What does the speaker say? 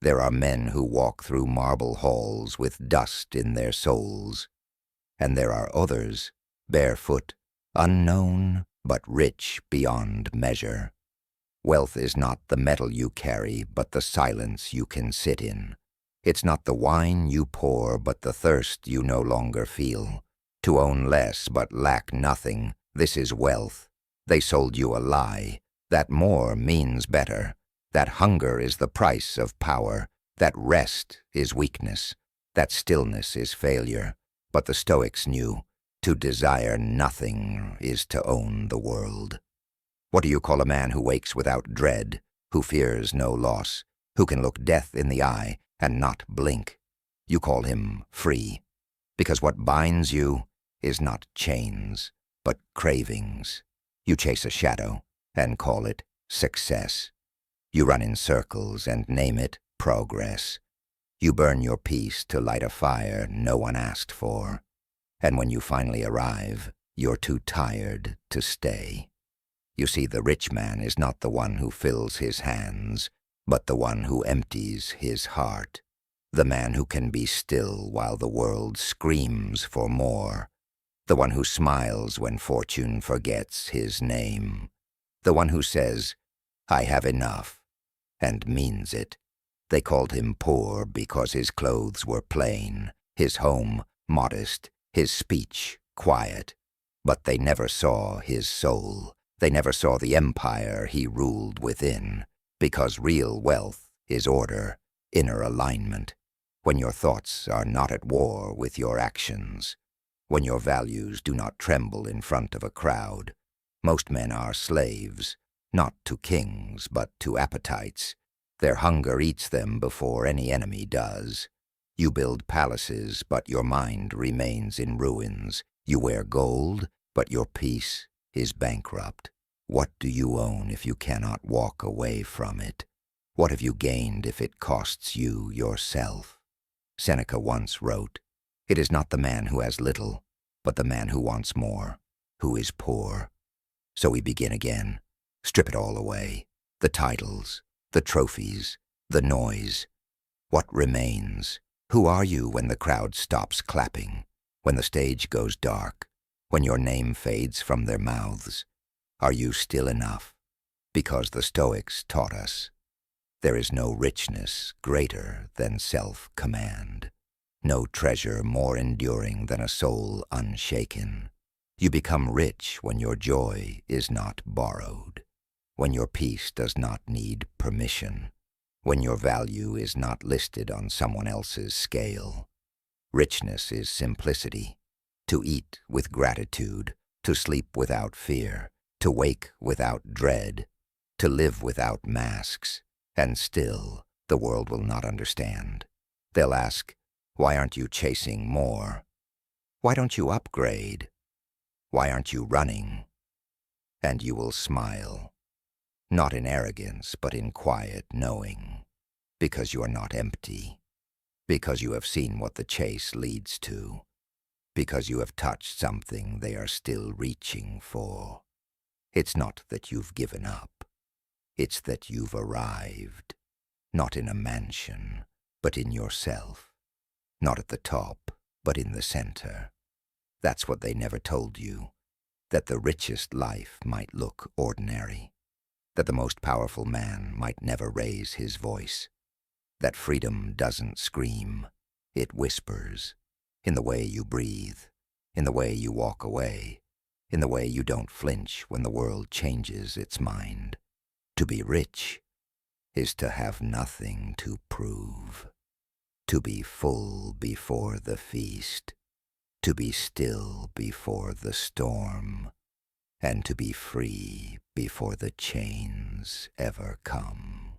There are men who walk through marble halls with dust in their souls, and there are others, barefoot, unknown, but rich beyond measure. Wealth is not the metal you carry, but the silence you can sit in. It's not the wine you pour, but the thirst you no longer feel. To own less but lack nothing, this is wealth. They sold you a lie. That more means better. That hunger is the price of power. That rest is weakness. That stillness is failure. But the Stoics knew, to desire nothing is to own the world. What do you call a man who wakes without dread, who fears no loss, who can look death in the eye and not blink? You call him free, because what binds you is not chains, but cravings. You chase a shadow and call it success. You run in circles and name it progress. You burn your peace to light a fire no one asked for, and when you finally arrive, you're too tired to stay. You see, the rich man is not the one who fills his hands, but the one who empties his heart. The man who can be still while the world screams for more. The one who smiles when fortune forgets his name. The one who says, "I have enough," and means it. They called him poor because his clothes were plain, his home modest, his speech quiet. But they never saw his soul. They never saw the empire he ruled within, because real wealth is order, inner alignment. When your thoughts are not at war with your actions, when your values do not tremble in front of a crowd. Most men are slaves, not to kings, but to appetites. Their hunger eats them before any enemy does. You build palaces, but your mind remains in ruins. You wear gold, but your peace is bankrupt. What do you own if you cannot walk away from it? What have you gained if it costs you yourself? Seneca once wrote, "It is not the man who has little, but the man who wants more, who is poor." So we begin again. Strip it all away. The titles, the trophies, the noise. What remains? Who are you when the crowd stops clapping? When the stage goes dark? When your name fades from their mouths? Are you still enough? Because the Stoics taught us, there is no richness greater than self-command. No treasure more enduring than a soul unshaken. You become rich when your joy is not borrowed, when your peace does not need permission, when your value is not listed on someone else's scale. Richness is simplicity, to eat with gratitude, to sleep without fear, to wake without dread, to live without masks, and still the world will not understand. They'll ask, why aren't you chasing more? Why don't you upgrade? Why aren't you running? And you will smile, not in arrogance, but in quiet knowing, because you are not empty, because you have seen what the chase leads to, because you have touched something they are still reaching for. It's not that you've given up. It's that you've arrived, not in a mansion, but in yourself. Not at the top, but in the center. That's what they never told you, that the richest life might look ordinary, that the most powerful man might never raise his voice, that freedom doesn't scream, it whispers, in the way you breathe, in the way you walk away, in the way you don't flinch when the world changes its mind. To be rich is to have nothing to prove, to be full before the feast, to be still before the storm, and to be free before the chains ever come.